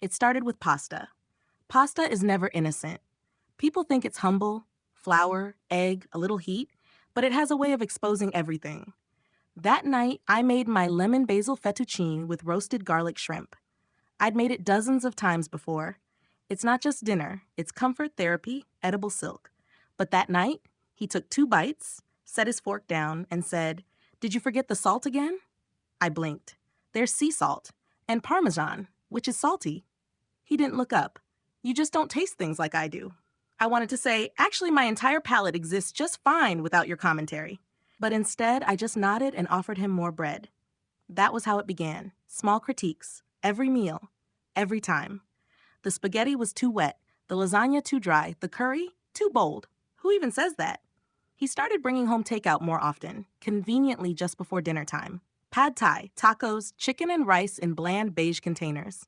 It started with pasta. Pasta is never innocent. People think it's humble, flour, egg, a little heat, but it has a way of exposing everything. That night, I made my lemon basil fettuccine with roasted garlic shrimp. I'd made it dozens of times before. It's not just dinner, it's comfort therapy, edible silk. But that night, he took 2 bites, set his fork down, and said, "Did you forget the salt again?" I blinked. There's sea salt and Parmesan, which is salty. He didn't look up. You just don't taste things like I do. I wanted to say, actually, my entire palate exists just fine without your commentary. But instead, I just nodded and offered him more bread. That was how it began. Small critiques. Every meal. Every time. The spaghetti was too wet. The lasagna too dry. The curry too bold. Who even says that? He started bringing home takeout more often, conveniently just before dinner time. Pad thai, tacos, chicken and rice in bland beige containers.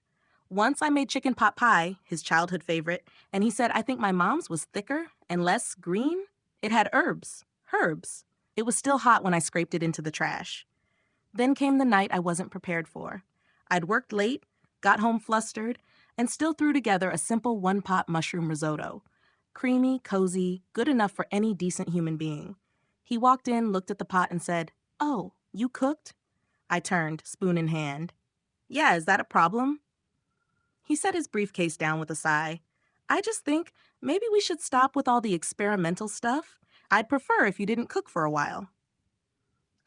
Once I made chicken pot pie, his childhood favorite, and he said I think my mom's was thicker and less green. It had herbs. It was still hot when I scraped it into the trash. Then came the night I wasn't prepared for. I'd worked late, got home flustered, and still threw together a simple one-pot mushroom risotto. Creamy, cozy, good enough for any decent human being. He walked in, looked at the pot, and said, "Oh, you cooked?" I turned, spoon in hand. "Yeah, is that a problem?" He set his briefcase down with a sigh. "I just think maybe we should stop with all the experimental stuff. I'd prefer if you didn't cook for a while."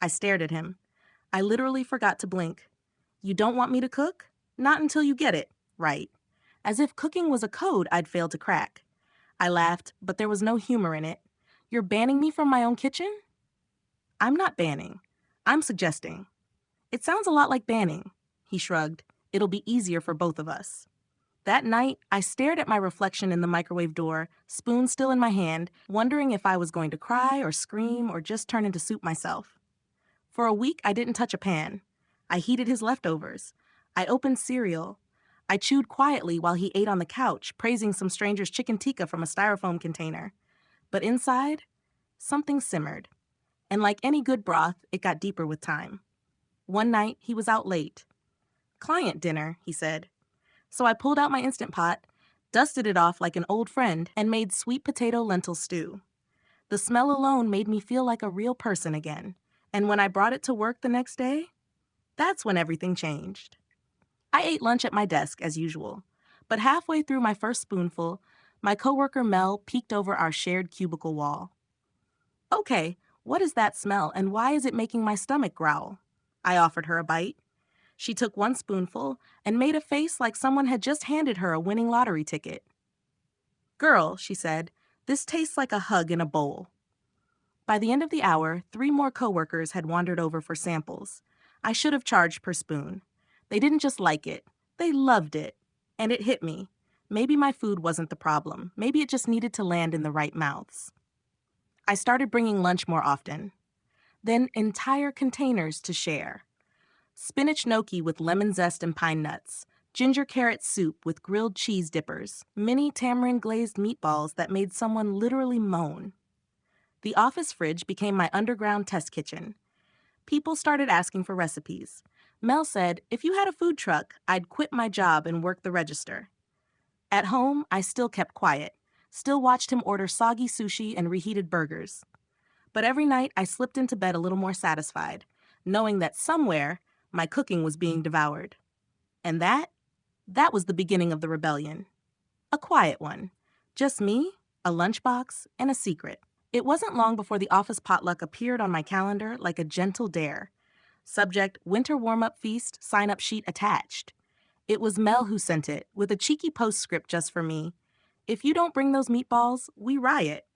I stared at him. I literally forgot to blink. "You don't want me to cook? Not until you get it right." As if cooking was a code I'd failed to crack. I laughed, but there was no humor in it. "You're banning me from my own kitchen?" "I'm not banning. I'm suggesting." "It sounds a lot like banning." He shrugged. "It'll be easier for both of us." That night, I stared at my reflection in the microwave door, spoon still in my hand, wondering if I was going to cry or scream or just turn into soup myself. For a week, I didn't touch a pan. I heated his leftovers. I opened cereal. I chewed quietly while he ate on the couch, praising some stranger's chicken tikka from a styrofoam container. But inside, something simmered. And like any good broth, it got deeper with time. One night, he was out late. "Client dinner," he said. So I pulled out my Instant Pot, dusted it off like an old friend, and made sweet potato lentil stew. The smell alone made me feel like a real person again. And when I brought it to work the next day, that's when everything changed. I ate lunch at my desk, as usual. But halfway through my first spoonful, my coworker Mel peeked over our shared cubicle wall. "Okay, what is that smell, and why is it making my stomach growl?" I offered her a bite. She took one spoonful and made a face like someone had just handed her a winning lottery ticket. "Girl," she said, "this tastes like a hug in a bowl." By the end of the hour, 3 more coworkers had wandered over for samples. I should have charged per spoon. They didn't just like it, they loved it. And it hit me. Maybe my food wasn't the problem. Maybe it just needed to land in the right mouths. I started bringing lunch more often. Then entire containers to share. Spinach gnocchi with lemon zest and pine nuts, ginger carrot soup with grilled cheese dippers, mini tamarind glazed meatballs that made someone literally moan. The office fridge became my underground test kitchen. People started asking for recipes. Mel said, if you had a food truck, I'd quit my job and work the register. At home, I still kept quiet, still watched him order soggy sushi and reheated burgers. But every night, I slipped into bed a little more satisfied, knowing that somewhere, my cooking was being devoured. And that was the beginning of the rebellion. A quiet one. Just me, a lunchbox, and a secret. It wasn't long before the office potluck appeared on my calendar like a gentle dare. Subject, winter warm-up feast, sign-up sheet attached. It was Mel who sent it, with a cheeky postscript just for me. If you don't bring those meatballs, we riot.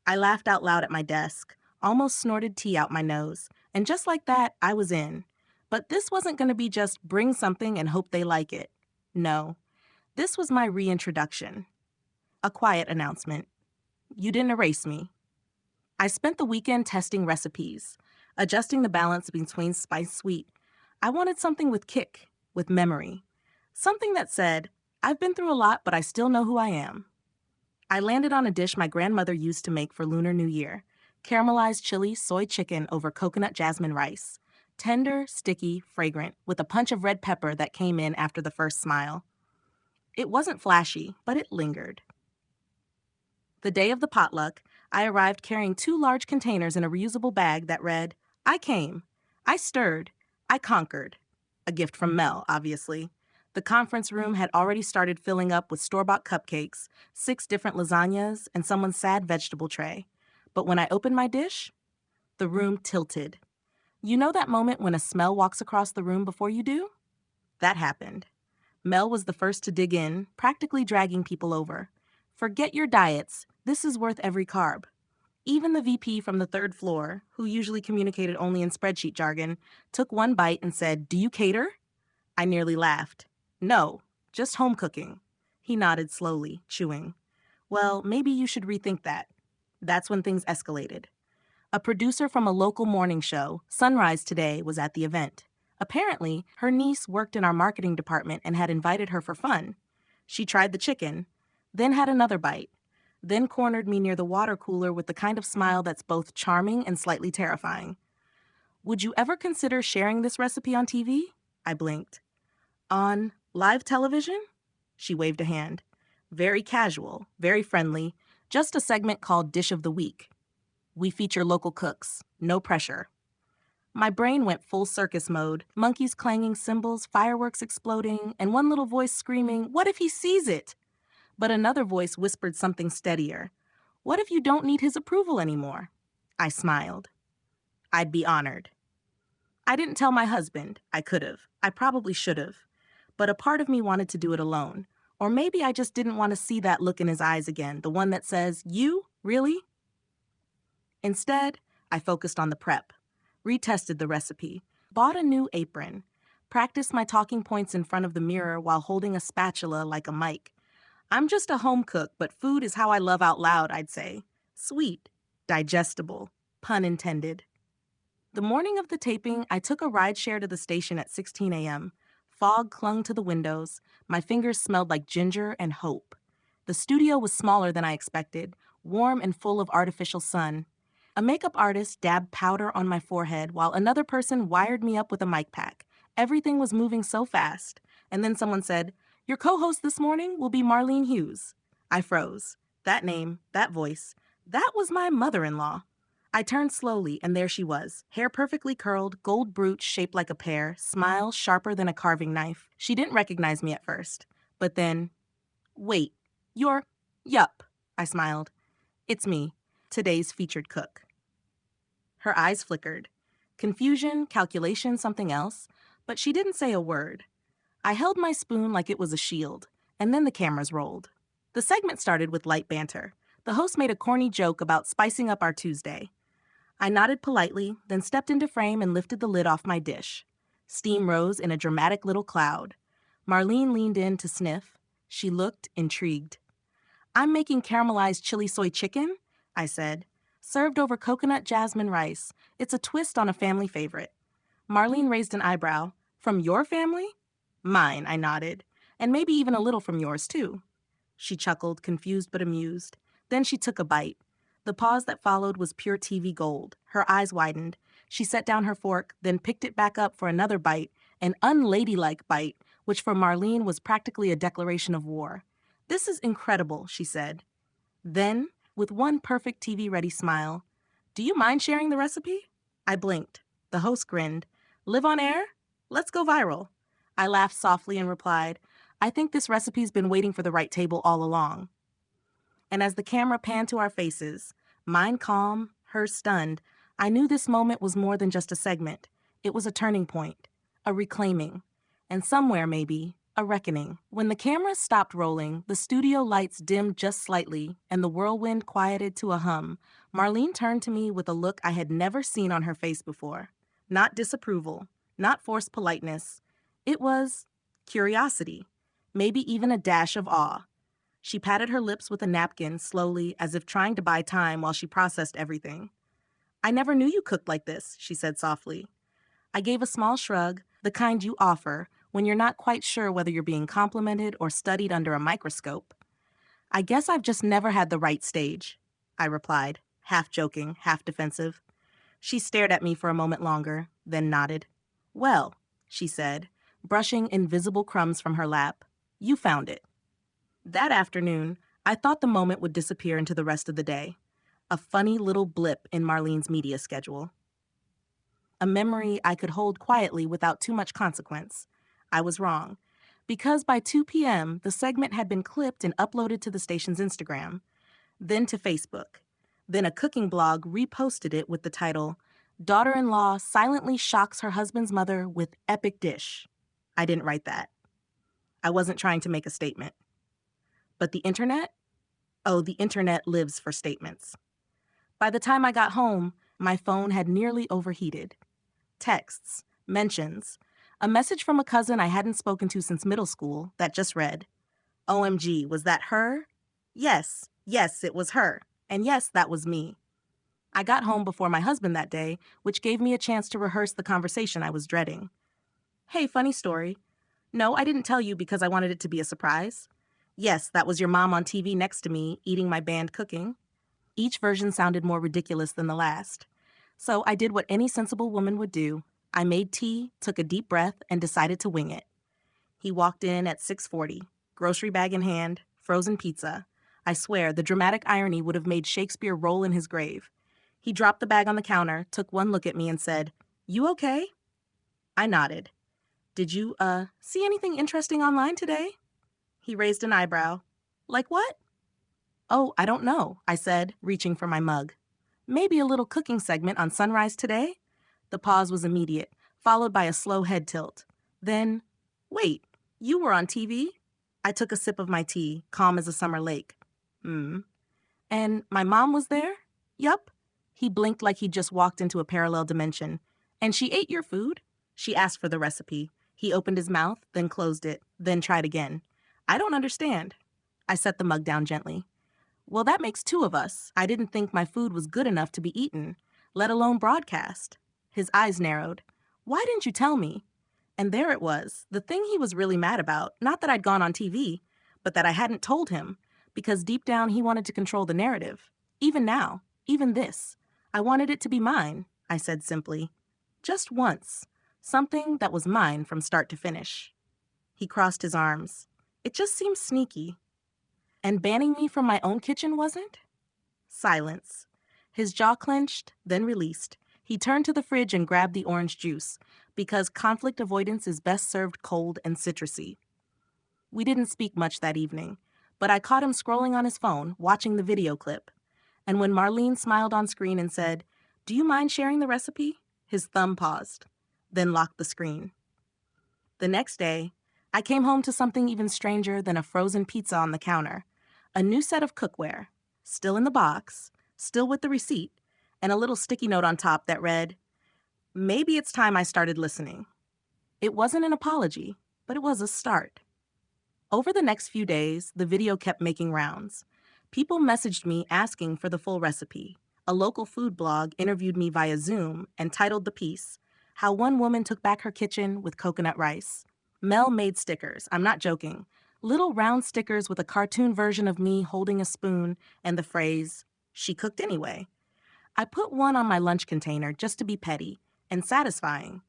I laughed out loud at my desk, almost snorted tea out my nose, and just like that, I was in. But this wasn't going to be just bring something and hope they like it. No, this was my reintroduction. A quiet announcement. You didn't erase me. I spent the weekend testing recipes, adjusting the balance between spice-sweet. I wanted something with kick, with memory. Something that said, I've been through a lot, but I still know who I am. I landed on a dish my grandmother used to make for Lunar New Year, caramelized chili soy chicken over coconut jasmine rice. Tender, sticky, fragrant, with a punch of red pepper that came in after the first smile. It wasn't flashy, but it lingered. The day of the potluck, I arrived carrying 2 large containers in a reusable bag that read, "I came. I stirred. I conquered." A gift from Mel, obviously. The conference room had already started filling up with store-bought cupcakes, 6 different lasagnas, and someone's sad vegetable tray. But when I opened my dish, the room tilted. You know that moment when a smell walks across the room before you do? That happened. Mel was the first to dig in, practically dragging people over. Forget your diets. This is worth every carb. Even the VP from the 3rd floor, who usually communicated only in spreadsheet jargon, took one bite and said, "Do you cater?" I nearly laughed. "No, just home cooking." He nodded slowly, chewing. "Well, maybe you should rethink that." That's when things escalated. A producer from a local morning show, Sunrise Today, was at the event. Apparently, her niece worked in our marketing department and had invited her for fun. She tried the chicken, then had another bite, then cornered me near the water cooler with the kind of smile that's both charming and slightly terrifying. "Would you ever consider sharing this recipe on TV?" I blinked. "On live television?" She waved a hand. "Very casual, very friendly, just a segment called Dish of the Week. We feature local cooks. No pressure." My brain went full circus mode, monkeys clanging cymbals, fireworks exploding, and one little voice screaming, "What if he sees it?" But another voice whispered something steadier. "What if you don't need his approval anymore?" I smiled. "I'd be honored." I didn't tell my husband. I could have. I probably should have. But a part of me wanted to do it alone. Or maybe I just didn't want to see that look in his eyes again, the one that says, "You? Really?" Instead, I focused on the prep, retested the recipe, bought a new apron, practiced my talking points in front of the mirror while holding a spatula like a mic. I'm just a home cook, but food is how I love out loud, I'd say. Sweet, digestible, pun intended. The morning of the taping, I took a rideshare to the station at 16 a.m. Fog clung to the windows. My fingers smelled like ginger and hope. The studio was smaller than I expected, warm and full of artificial sun. A makeup artist dabbed powder on my forehead while another person wired me up with a mic pack. Everything was moving so fast. And then someone said, "Your co-host this morning will be Marlene Hughes." I froze. That name, that voice, that was my mother-in-law. I turned slowly, and there she was, hair perfectly curled, gold brooch shaped like a pear, smile sharper than a carving knife. She didn't recognize me at first. But then, "Wait, you're..." "Yup," I smiled. "It's me, today's featured cook." Her eyes flickered. Confusion, calculation, something else. But she didn't say a word. I held my spoon like it was a shield, and then the cameras rolled. The segment started with light banter. The host made a corny joke about spicing up our Tuesday. I nodded politely, then stepped into frame and lifted the lid off my dish. Steam rose in a dramatic little cloud. Marlene leaned in to sniff. She looked intrigued. "I'm making caramelized chili soy chicken," I said, "served over coconut jasmine rice. It's a twist on a family favorite." Marlene raised an eyebrow. "From your family?" "Mine," I nodded. "And maybe even a little from yours, too." She chuckled, confused but amused. Then she took a bite. The pause that followed was pure TV gold. Her eyes widened. She set down her fork, then picked it back up for another bite, an unladylike bite, which for Marlene was practically a declaration of war. "This is incredible," she said. Then, with one perfect TV-ready smile, "Do you mind sharing the recipe?" I blinked. The host grinned. "Live on air? Let's go viral." I laughed softly and replied, "I think this recipe's been waiting for the right table all along." And as the camera panned to our faces, mine calm, hers stunned, I knew this moment was more than just a segment. It was a turning point, a reclaiming, and somewhere, maybe, a reckoning. When the cameras stopped rolling, the studio lights dimmed just slightly, and the whirlwind quieted to a hum, Marlene turned to me with a look I had never seen on her face before. Not disapproval, not forced politeness. It was curiosity, maybe even a dash of awe. She patted her lips with a napkin, slowly, as if trying to buy time while she processed everything. "I never knew you cooked like this," she said softly. I gave a small shrug, the kind you offer when you're not quite sure whether you're being complimented or studied under a microscope. "I guess I've just never had the right stage," I replied, half joking, half defensive. She stared at me for a moment longer, then nodded. "Well," she said, brushing invisible crumbs from her lap, "you found it." That afternoon, I thought the moment would disappear into the rest of the day. A funny little blip in Marlene's media schedule. A memory I could hold quietly without too much consequence. I was wrong. Because by 2 p.m., the segment had been clipped and uploaded to the station's Instagram, then to Facebook. Then a cooking blog reposted it with the title, "Daughter-in-law silently shocks her husband's mother with epic dish." I didn't write that. I wasn't trying to make a statement. But the internet? Oh, the internet lives for statements. By the time I got home, my phone had nearly overheated. Texts, mentions, a message from a cousin I hadn't spoken to since middle school that just read, "OMG, was that her? Yes, it was her. And yes, that was me." I got home before my husband that day, which gave me a chance to rehearse the conversation I was dreading. "Hey, funny story. No, I didn't tell you because I wanted it to be a surprise. Yes, that was your mom on TV next to me, eating my banned cooking." Each version sounded more ridiculous than the last. So I did what any sensible woman would do. I made tea, took a deep breath, and decided to wing it. He walked in at 6:40, grocery bag in hand, frozen pizza. I swear, the dramatic irony would have made Shakespeare roll in his grave. He dropped the bag on the counter, took one look at me, and said, "You okay?" I nodded. "Did you, see anything interesting online today?" He raised an eyebrow. "Like what?" "Oh, I don't know," I said, reaching for my mug. "Maybe a little cooking segment on Sunrise Today?" The pause was immediate, followed by a slow head tilt. Then, "Wait, you were on TV?" I took a sip of my tea, calm as a summer lake. "And my mom was there?" "Yup." He blinked like he'd just walked into a parallel dimension. "And she ate your food?" She asked for the recipe. He opened his mouth, then closed it, then tried again. "I don't understand." I set the mug down gently. "Well, that makes two of us. I didn't think my food was good enough to be eaten, let alone broadcast." His eyes narrowed. "Why didn't you tell me?" And there it was, the thing he was really mad about, not that I'd gone on TV, but that I hadn't told him, because deep down he wanted to control the narrative. Even now, even this. I wanted it to be mine, I said simply. Just once. Something that was mine from start to finish. He crossed his arms. It just seemed sneaky. And banning me from my own kitchen wasn't? Silence. His jaw clenched, then released. He turned to the fridge and grabbed the orange juice, because conflict avoidance is best served cold and citrusy. We didn't speak much that evening, but I caught him scrolling on his phone, watching the video clip. And when Marlene smiled on screen and said, "Do you mind sharing the recipe?" his thumb paused, then locked the screen. The next day, I came home to something even stranger than a frozen pizza on the counter. A new set of cookware, still in the box, still with the receipt, and a little sticky note on top that read, "Maybe it's time I started listening." It wasn't an apology, but it was a start. Over the next few days, the video kept making rounds. People messaged me asking for the full recipe. A local food blog interviewed me via Zoom and titled the piece, "How One Woman Took Back Her Kitchen with Coconut Rice." Mel made stickers, I'm not joking. Little round stickers with a cartoon version of me holding a spoon and the phrase, "She cooked anyway." I put one on my lunch container just to be petty and satisfying.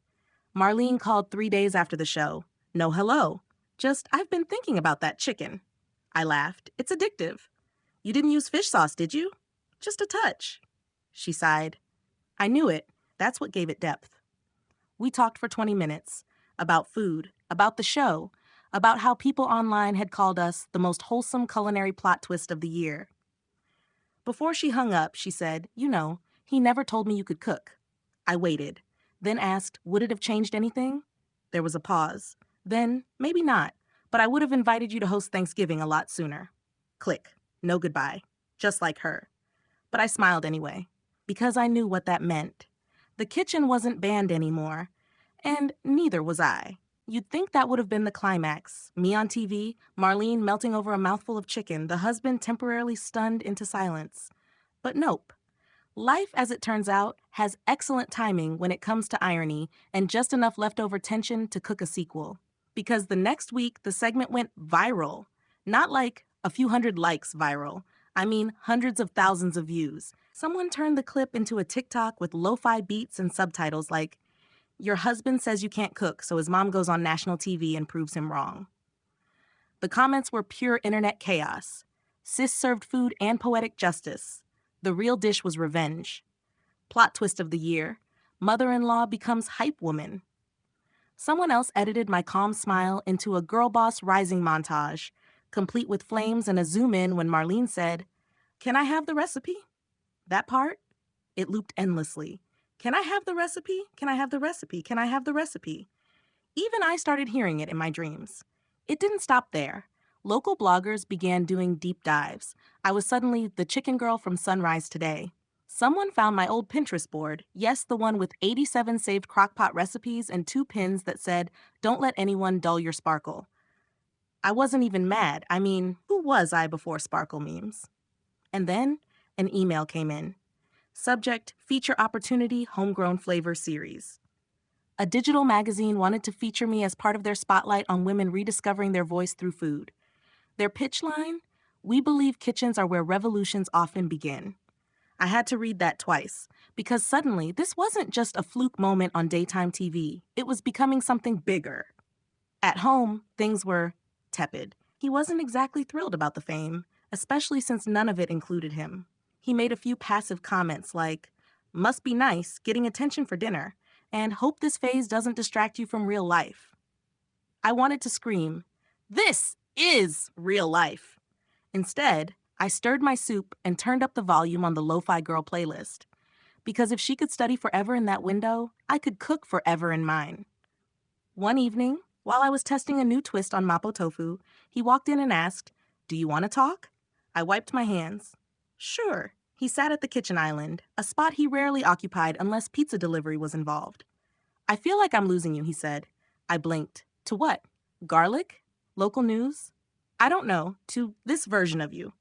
Marlene called 3 days after the show. No hello. Just, "I've been thinking about that chicken." I laughed. "It's addictive." "You didn't use fish sauce, did you?" "Just a touch." She sighed. I knew it. That's what gave it depth. We talked for 20 minutes about food, about the show, about how people online had called us the most wholesome culinary plot twist of the year. Before she hung up, she said, "He never told me you could cook." I waited, then asked, would it have changed anything? There was a pause. Then, maybe not, but I would have invited you to host Thanksgiving a lot sooner. Click. No goodbye. Just like her. But I smiled anyway, because I knew what that meant. The kitchen wasn't banned anymore, and neither was I. You'd think that would have been the climax. Me on TV, Marlene melting over a mouthful of chicken, the husband temporarily stunned into silence. But nope. Life, as it turns out, has excellent timing when it comes to irony and just enough leftover tension to cook a sequel. Because the next week, the segment went viral. Not like a few hundred likes viral. I mean, hundreds of thousands of views. Someone turned the clip into a TikTok with lo-fi beats and subtitles like, "Your husband says you can't cook, so his mom goes on national TV and proves him wrong." The comments were pure internet chaos. Sis served food and poetic justice. The real dish was revenge. Plot twist of the year. Mother-in-law becomes hype woman. Someone else edited my calm smile into a girl boss rising montage, complete with flames and a zoom in when Marlene said, "Can I have the recipe?" That part, it looped endlessly. Can I have the recipe? Can I have the recipe? Can I have the recipe? Even I started hearing it in my dreams. It didn't stop there. Local bloggers began doing deep dives. I was suddenly the chicken girl from Sunrise Today. Someone found my old Pinterest board, yes, the one with 87 saved crockpot recipes and 2 pins that said, "Don't let anyone dull your sparkle." I wasn't even mad. I mean, who was I before sparkle memes? And then an email came in. Subject, feature opportunity, homegrown flavor series. A digital magazine wanted to feature me as part of their spotlight on women rediscovering their voice through food. Their pitch line, "We believe kitchens are where revolutions often begin." I had to read that twice, because suddenly this wasn't just a fluke moment on daytime TV. It was becoming something bigger. At home, things were tepid. He wasn't exactly thrilled about the fame, especially since none of it included him. He made a few passive comments like, "Must be nice, getting attention for dinner, and hope this phase doesn't distract you from real life." I wanted to scream, "This is real life." Instead, I stirred my soup and turned up the volume on the Lo-Fi Girl playlist. Because if she could study forever in that window, I could cook forever in mine. One evening, while I was testing a new twist on Mapo Tofu, he walked in and asked, "Do you want to talk?" I wiped my hands. Sure. He sat at the kitchen island, a spot he rarely occupied unless pizza delivery was involved. "I feel like I'm losing you," he said. I blinked. To what? Garlic? Local news? I don't know. To this version of you.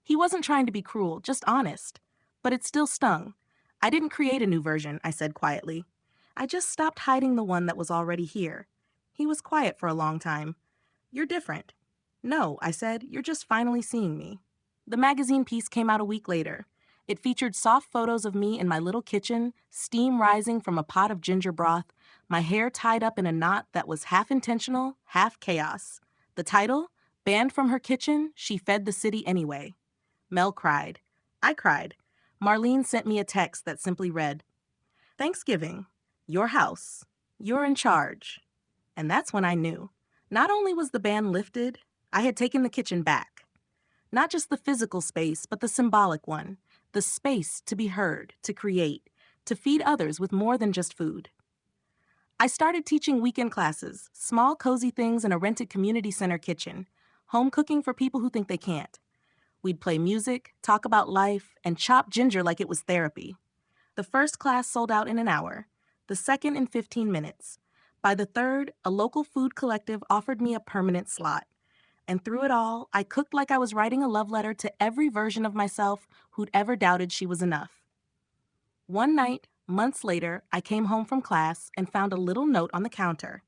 He wasn't trying to be cruel, just honest. But it still stung. "I didn't create a new version," I said quietly. "I just stopped hiding the one that was already here." He was quiet for a long time. "You're different." "No," I said, "you're just finally seeing me." The magazine piece came out a week later. It featured soft photos of me in my little kitchen, steam rising from a pot of ginger broth, my hair tied up in a knot that was half intentional, half chaos. The title, "Banned from Her Kitchen, She Fed the City Anyway." Mel cried. I cried. Marlene sent me a text that simply read, "Thanksgiving, your house, you're in charge." And that's when I knew. Not only was the ban lifted, I had taken the kitchen back. Not just the physical space, but the symbolic one. The space to be heard, to create, to feed others with more than just food. I started teaching weekend classes, small cozy things in a rented community center kitchen, home cooking for people who think they can't. We'd play music, talk about life, and chop ginger like it was therapy. The first class sold out in an hour, the second in 15 minutes. By the third, a local food collective offered me a permanent slot. And through it all, I cooked like I was writing a love letter to every version of myself who'd ever doubted she was enough. One night, months later, I came home from class and found a little note on the counter.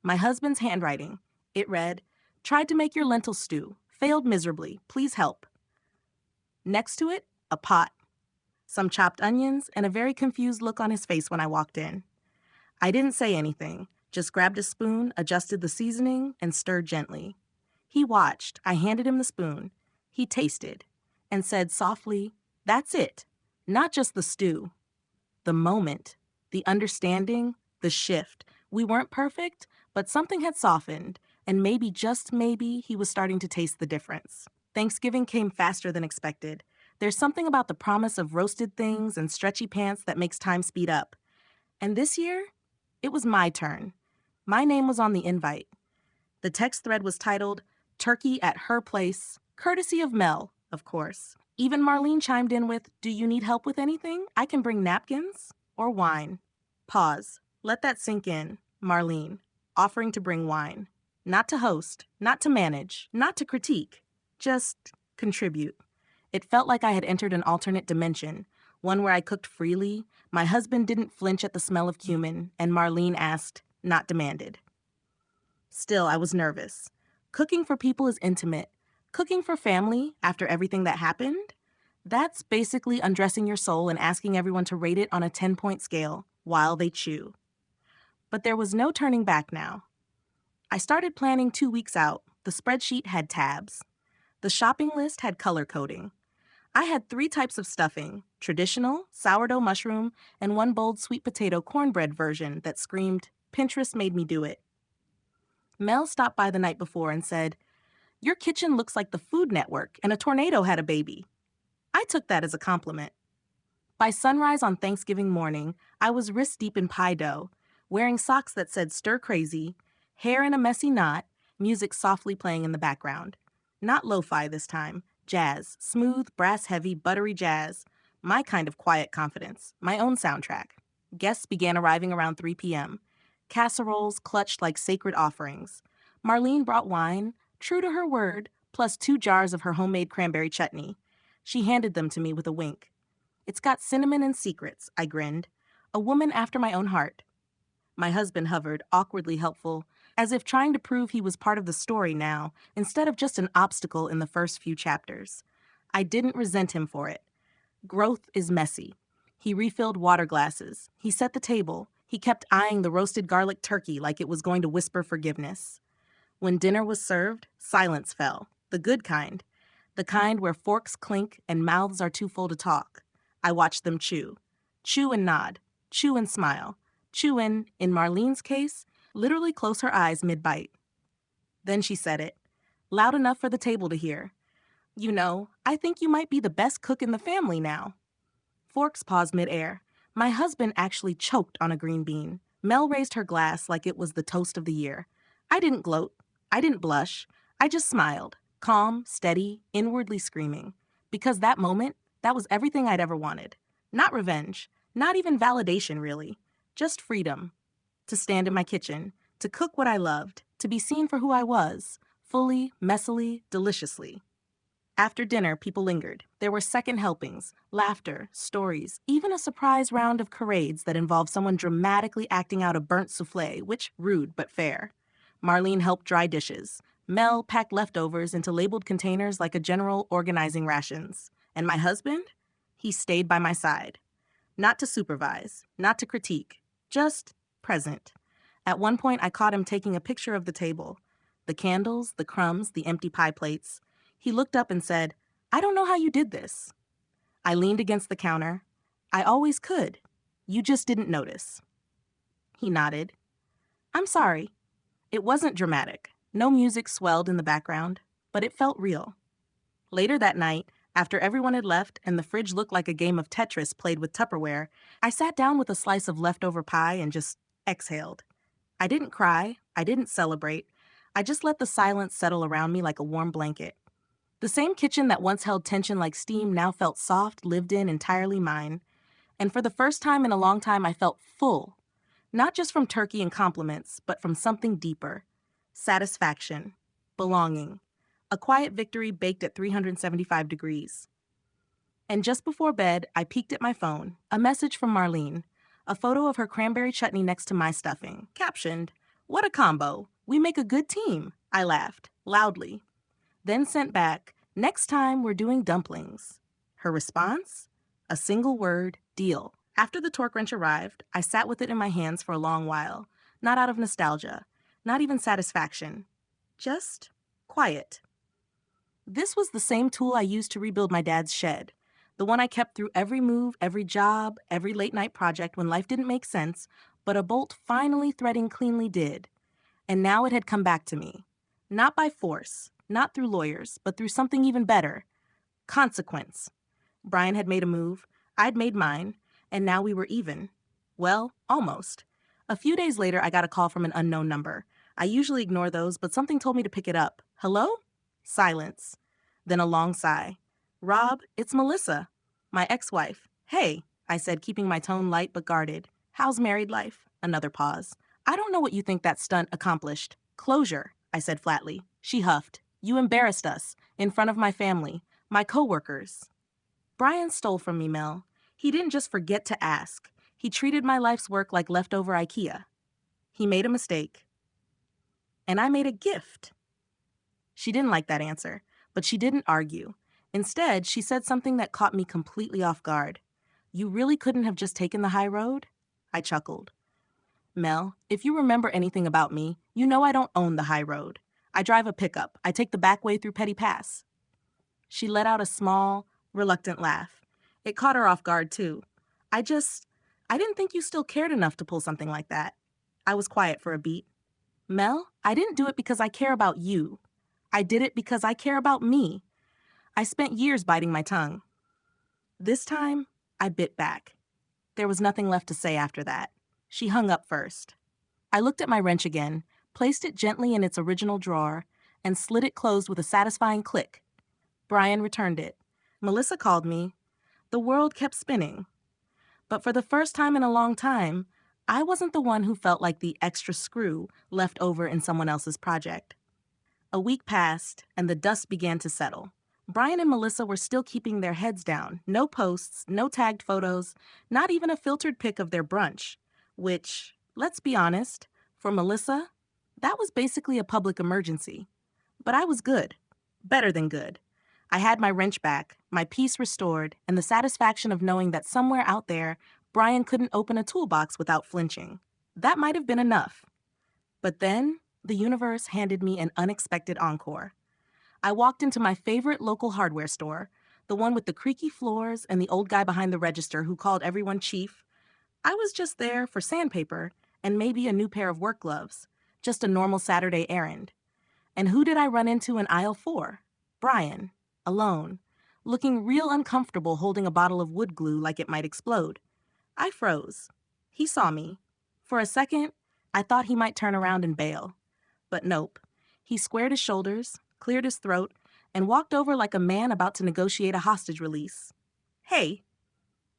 My husband's handwriting. It read, "Tried to make your lentil stew. Failed miserably. Please help." Next to it, a pot, some chopped onions, and a very confused look on his face when I walked in. I didn't say anything, just grabbed a spoon, adjusted the seasoning, and stirred gently. He watched. I handed him the spoon. He tasted and said softly, "That's it. Not just the stew. The moment, the understanding, the shift. We weren't perfect, but something had softened, and maybe, just maybe, he was starting to taste the difference." Thanksgiving came faster than expected. There's something about the promise of roasted things and stretchy pants that makes time speed up. And this year, it was my turn. My name was on the invite. The text thread was titled, "Turkey at Her Place," courtesy of Mel, of course. Even Marlene chimed in with, "Do you need help with anything? I can bring napkins or wine." Pause. Let that sink in. Marlene, offering to bring wine. Not to host, not to manage, not to critique. Just contribute. It felt like I had entered an alternate dimension, one where I cooked freely, my husband didn't flinch at the smell of cumin, and Marlene asked, not demanded. Still, I was nervous. Cooking for people is intimate. Cooking for family, after everything that happened, that's basically undressing your soul and asking everyone to rate it on a 10-point scale while they chew. But there was no turning back now. I started planning 2 weeks out, The spreadsheet had tabs. The shopping list had color coding. I had 3 types of stuffing: traditional, sourdough mushroom, and one bold sweet potato cornbread version that screamed, "Pinterest made me do it." Mel stopped by the night before and said, "Your kitchen looks like the Food Network and a tornado had a baby." I took that as a compliment. By sunrise on Thanksgiving morning, I was wrist deep in pie dough, wearing socks that said "Stir Crazy," hair in a messy knot, music softly playing in the background. Not lo-fi this time, jazz, smooth, brass-heavy, buttery jazz. My kind of quiet confidence, my own soundtrack. Guests began arriving around 3 p.m. Casseroles clutched like sacred offerings. Marlene brought wine, true to her word, plus 2 jars of her homemade cranberry chutney. She handed them to me with a wink. "It's got cinnamon and secrets," I grinned. "A woman after my own heart." My husband hovered, awkwardly helpful, as if trying to prove he was part of the story now, instead of just an obstacle in the first few chapters. I didn't resent him for it. Growth is messy. He refilled water glasses. He set the table. He kept eyeing the roasted garlic turkey like it was going to whisper forgiveness. When dinner was served, silence fell. The good kind. The kind where forks clink and mouths are too full to talk. I watched them chew. Chew and nod. Chew and smile. Chew and, in Marlene's case, literally close her eyes mid-bite. Then she said it, loud enough for the table to hear. "You know, I think you might be the best cook in the family now." Forks paused mid-air. My husband actually choked on a green bean. Mel raised her glass like it was the toast of the year. I didn't gloat. I didn't blush. I just smiled, calm, steady, inwardly screaming. Because that moment, that was everything I'd ever wanted. Not revenge, not even validation, really. Just freedom. To stand in my kitchen, to cook what I loved, to be seen for who I was, fully, messily, deliciously. After dinner, people lingered. There were second helpings, laughter, stories, even a surprise round of charades that involved someone dramatically acting out a burnt souffle, which rude but fair. Marlene helped dry dishes. Mel packed leftovers into labeled containers like a general organizing rations. And my husband? He stayed by my side. Not to supervise, not to critique, just present. At one point, I caught him taking a picture of the table. The candles, the crumbs, the empty pie plates. He looked up and said, "I don't know how you did this." I leaned against the counter. "I always could. You just didn't notice." He nodded. "I'm sorry." It wasn't dramatic. No music swelled in the background, but it felt real. Later that night, after everyone had left and the fridge looked like a game of Tetris played with Tupperware, I sat down with a slice of leftover pie and just exhaled. I didn't cry. I didn't celebrate. I just let the silence settle around me like a warm blanket. The same kitchen that once held tension like steam now felt soft, lived in, entirely mine. And for the first time in a long time, I felt full. Not just from turkey and compliments, but from something deeper. Satisfaction. Belonging. A quiet victory baked at 375 degrees. And just before bed, I peeked at my phone. A message from Marlene. A photo of her cranberry chutney next to my stuffing. Captioned, "What a combo. We make a good team." I laughed, loudly. Then sent back, "Next time we're doing dumplings." Her response? A single word, deal. After the torque wrench arrived, I sat with it in my hands for a long while. Not out of nostalgia. Not even satisfaction. Just quiet. This was the same tool I used to rebuild my dad's shed. The one I kept through every move, every job, every late-night project when life didn't make sense, but a bolt finally threading cleanly did. And now it had come back to me. Not by force, not through lawyers, but through something even better. Consequence. Brian had made a move, I'd made mine, and now we were even. Well, almost. A few days later, I got a call from an unknown number. I usually ignore those, but something told me to pick it up. "Hello?" Silence. Then a long sigh. "Rob, it's Melissa, my ex-wife." "Hey," I said, keeping my tone light but guarded. "How's married life?" Another pause. "I don't know what you think that stunt accomplished." "Closure," I said flatly. She huffed. "You embarrassed us, in front of my family, my coworkers." Brian stole from me, Mel. He didn't just forget to ask. He treated my life's work like leftover IKEA. He made a mistake. And I made a gift. She didn't like that answer, but she didn't argue. Instead, she said something that caught me completely off guard. "You really couldn't have just taken the high road?" I chuckled. "Mel, if you remember anything about me, you know I don't own the high road. I drive a pickup. I take the back way through Petty Pass. She let out a small, reluctant laugh. It caught her off guard, too. I didn't think you still cared enough to pull something like that. I was quiet for a beat. Mel, I didn't do it because I care about you. I did it because I care about me. I spent years biting my tongue. This time, I bit back. There was nothing left to say after that. She hung up first. I looked at my wrench again, placed it gently in its original drawer, and slid it closed with a satisfying click. Brian returned it. Melissa called me. The world kept spinning. But for the first time in a long time, I wasn't the one who felt like the extra screw left over in someone else's project. A week passed, and the dust began to settle. Brian and Melissa were still keeping their heads down. No posts, no tagged photos, not even a filtered pic of their brunch, which, let's be honest, for Melissa, that was basically a public emergency. But I was good. Better than good. I had my wrench back, my peace restored, and the satisfaction of knowing that somewhere out there, Brian couldn't open a toolbox without flinching. That might have been enough. But then, the universe handed me an unexpected encore. I walked into my favorite local hardware store, the one with the creaky floors and the old guy behind the register who called everyone chief. I was just there for sandpaper and maybe a new pair of work gloves, just a normal Saturday errand. And who did I run into in aisle 4? Brian, alone, looking real uncomfortable holding a bottle of wood glue like it might explode. I froze. He saw me. For a second, I thought he might turn around and bail. But nope. He squared his shoulders, cleared his throat, and walked over like a man about to negotiate a hostage release. Hey.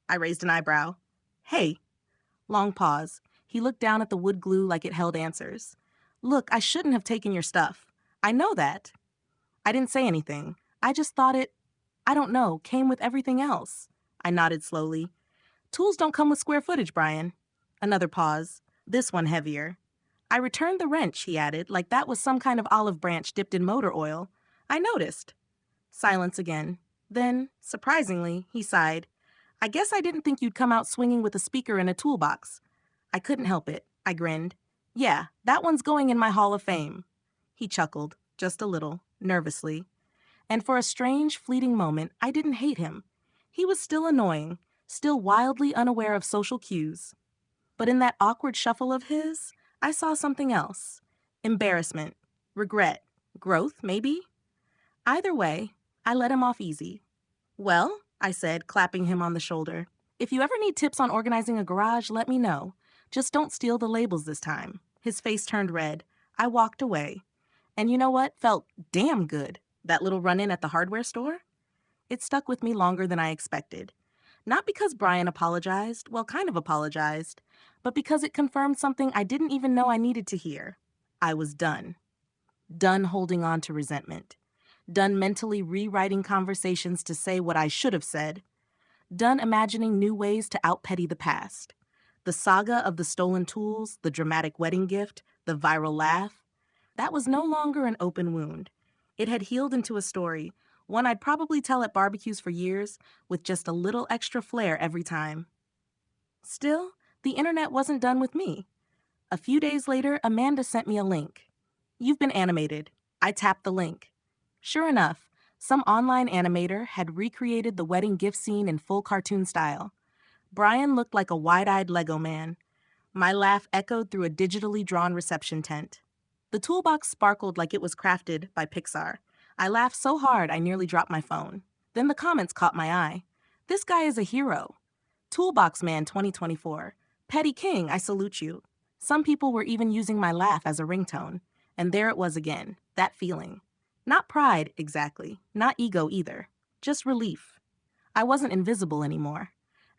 I raised an eyebrow. Hey. Long pause. He looked down at the wood glue like it held answers. Look, I shouldn't have taken your stuff. I know that. I didn't say anything. I just thought it, I don't know, came with everything else. I nodded slowly. Tools don't come with square footage, Brian. Another pause. This one heavier. I returned the wrench, he added, like that was some kind of olive branch dipped in motor oil. I noticed. Silence again. Then, surprisingly, he sighed. I guess I didn't think you'd come out swinging with a speaker and a toolbox. I couldn't help it. I grinned. Yeah, that one's going in my Hall of Fame. He chuckled, just a little, nervously. And for a strange, fleeting moment, I didn't hate him. He was still annoying, still wildly unaware of social cues. But in that awkward shuffle of his, I saw something else. Embarrassment, regret, growth, maybe? Either way, I let him off easy. Well, I said, clapping him on the shoulder, if you ever need tips on organizing a garage, let me know. Just don't steal the labels this time. His face turned red. I walked away. And you know what? Felt damn good. That little run-in at the hardware store? It stuck with me longer than I expected. Not because Brian apologized, well, kind of apologized, but because it confirmed something I didn't even know I needed to hear. I was done. Done holding on to resentment. Done mentally rewriting conversations to say what I should have said. Done imagining new ways to out-petty the past. The saga of the stolen tools, the dramatic wedding gift, the viral laugh. That was no longer an open wound. It had healed into a story, one I'd probably tell at barbecues for years, with just a little extra flair every time. Still, the internet wasn't done with me. A few days later, Amanda sent me a link. You've been animated. I tapped the link. Sure enough, some online animator had recreated the wedding gift scene in full cartoon style. Brian looked like a wide-eyed Lego man. My laugh echoed through a digitally drawn reception tent. The toolbox sparkled like it was crafted by Pixar. I laughed so hard I nearly dropped my phone. Then the comments caught my eye. This guy is a hero. Toolbox Man 2024. Petty King, I salute you. Some people were even using my laugh as a ringtone. And there it was again, that feeling. Not pride, exactly. Not ego either. Just relief. I wasn't invisible anymore.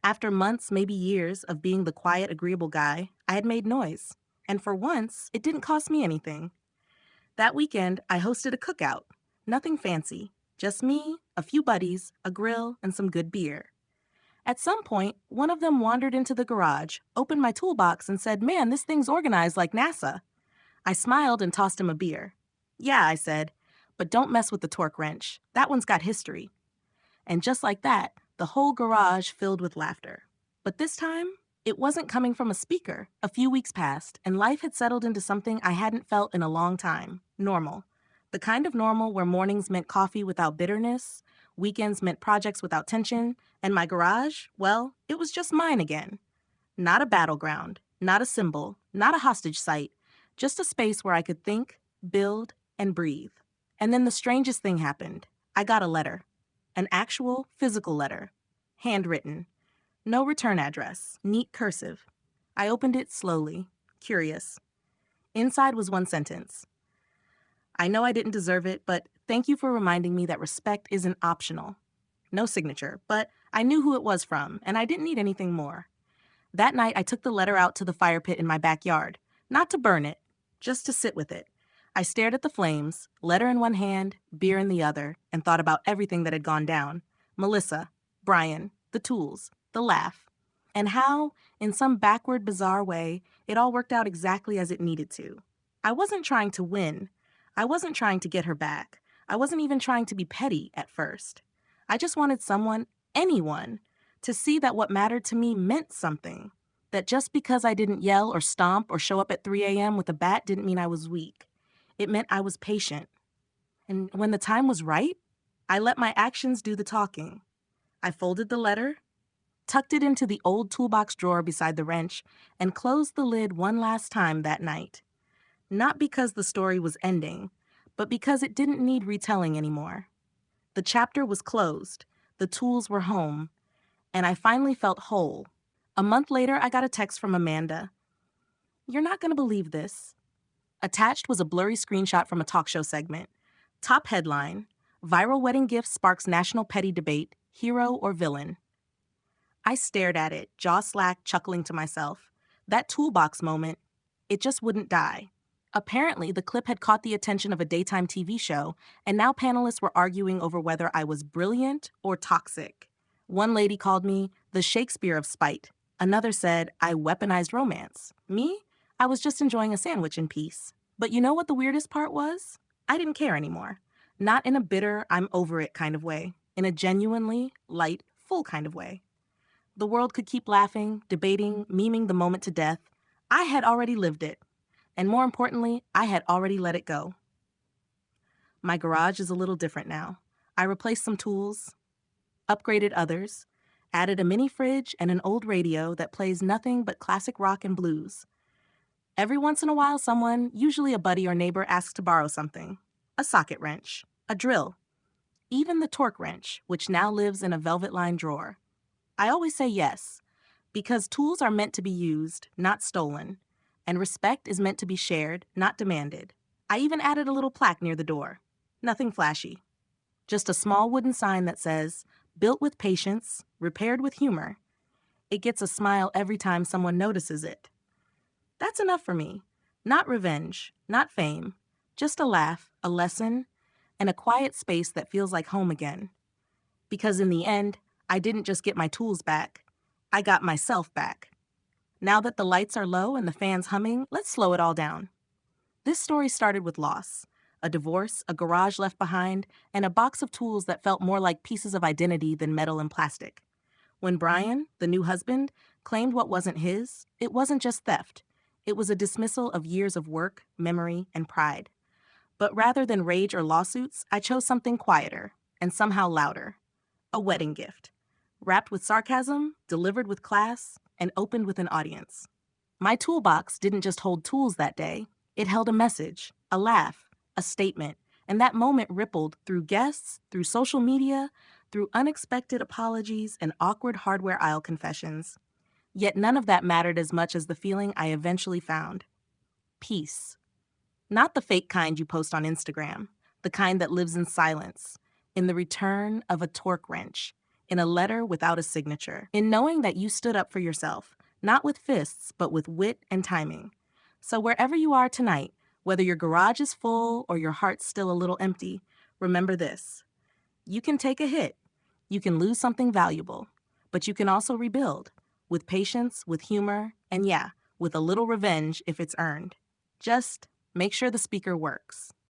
After months, maybe years, of being the quiet, agreeable guy, I had made noise. And for once, it didn't cost me anything. That weekend, I hosted a cookout. Nothing fancy. Just me, a few buddies, a grill, and some good beer. At some point, one of them wandered into the garage, opened my toolbox, and said, "Man, this thing's organized like NASA." I smiled and tossed him a beer. "Yeah," I said, "but don't mess with the torque wrench. That one's got history." And just like that, the whole garage filled with laughter. But this time, it wasn't coming from a speaker. A few weeks passed, and life had settled into something I hadn't felt in a long time. Normal. The kind of normal where mornings meant coffee without bitterness, weekends meant projects without tension, and my garage, well, it was just mine again. Not a battleground, not a symbol, not a hostage site, just a space where I could think, build, and breathe. And then the strangest thing happened. I got a letter. An actual, physical letter. Handwritten. No return address. Neat cursive. I opened it slowly, curious. Inside was one sentence. I know I didn't deserve it, but thank you for reminding me that respect isn't optional. No signature, but I knew who it was from, and I didn't need anything more. That night, I took the letter out to the fire pit in my backyard, not to burn it, just to sit with it. I stared at the flames, letter in one hand, beer in the other, and thought about everything that had gone down. Melissa, Brian, the tools, the laugh, and how, in some backward, bizarre way, it all worked out exactly as it needed to. I wasn't trying to win. I wasn't trying to get her back. I wasn't even trying to be petty at first. I just wanted someone, anyone, to see that what mattered to me meant something. That just because I didn't yell or stomp or show up at 3 a.m. with a bat didn't mean I was weak. It meant I was patient. And when the time was right, I let my actions do the talking. I folded the letter, tucked it into the old toolbox drawer beside the wrench, and closed the lid one last time that night. Not because the story was ending, but because it didn't need retelling anymore. The chapter was closed, the tools were home, and I finally felt whole. A month later, I got a text from Amanda. "You're not going to believe this." Attached was a blurry screenshot from a talk show segment. Top headline, "Viral wedding gift sparks national petty debate, hero or villain." I stared at it, jaw slack, chuckling to myself. That toolbox moment, it just wouldn't die. Apparently, the clip had caught the attention of a daytime TV show, and now panelists were arguing over whether I was brilliant or toxic. One lady called me the Shakespeare of spite. Another said I weaponized romance. Me? I was just enjoying a sandwich in peace. But you know what the weirdest part was? I didn't care anymore. Not in a bitter, I'm over it kind of way. In a genuinely light, full kind of way. The world could keep laughing, debating, memeing the moment to death. I had already lived it. And more importantly, I had already let it go. My garage is a little different now. I replaced some tools, upgraded others, added a mini fridge and an old radio that plays nothing but classic rock and blues. Every once in a while, someone, usually a buddy or neighbor, asks to borrow something. A socket wrench, a drill, even the torque wrench, which now lives in a velvet-lined drawer. I always say yes, because tools are meant to be used, not stolen, and respect is meant to be shared, not demanded. I even added a little plaque near the door. Nothing flashy. Just a small wooden sign that says, "Built with patience, repaired with humor." It gets a smile every time someone notices it. That's enough for me. Not revenge, not fame, just a laugh, a lesson, and a quiet space that feels like home again. Because in the end, I didn't just get my tools back, I got myself back. Now that the lights are low and the fan's humming, let's slow it all down. This story started with loss. A divorce, a garage left behind, and a box of tools that felt more like pieces of identity than metal and plastic. When Brian, the new husband, claimed what wasn't his, it wasn't just theft. It was a dismissal of years of work, memory, and pride. But rather than rage or lawsuits, I chose something quieter and somehow louder. A wedding gift. Wrapped with sarcasm, delivered with class, and opened with an audience. My toolbox didn't just hold tools that day. It held a message, a laugh, a statement, and that moment rippled through guests, through social media, through unexpected apologies and awkward hardware aisle confessions. Yet none of that mattered as much as the feeling I eventually found. Peace. Not the fake kind you post on Instagram, the kind that lives in silence, in the return of a torque wrench, in a letter without a signature, in knowing that you stood up for yourself, not with fists, but with wit and timing. So wherever you are tonight, whether your garage is full or your heart's still a little empty, remember this. You can take a hit. You can lose something valuable. But you can also rebuild. With patience, with humor, and yeah, with a little revenge if it's earned. Just make sure the speaker works.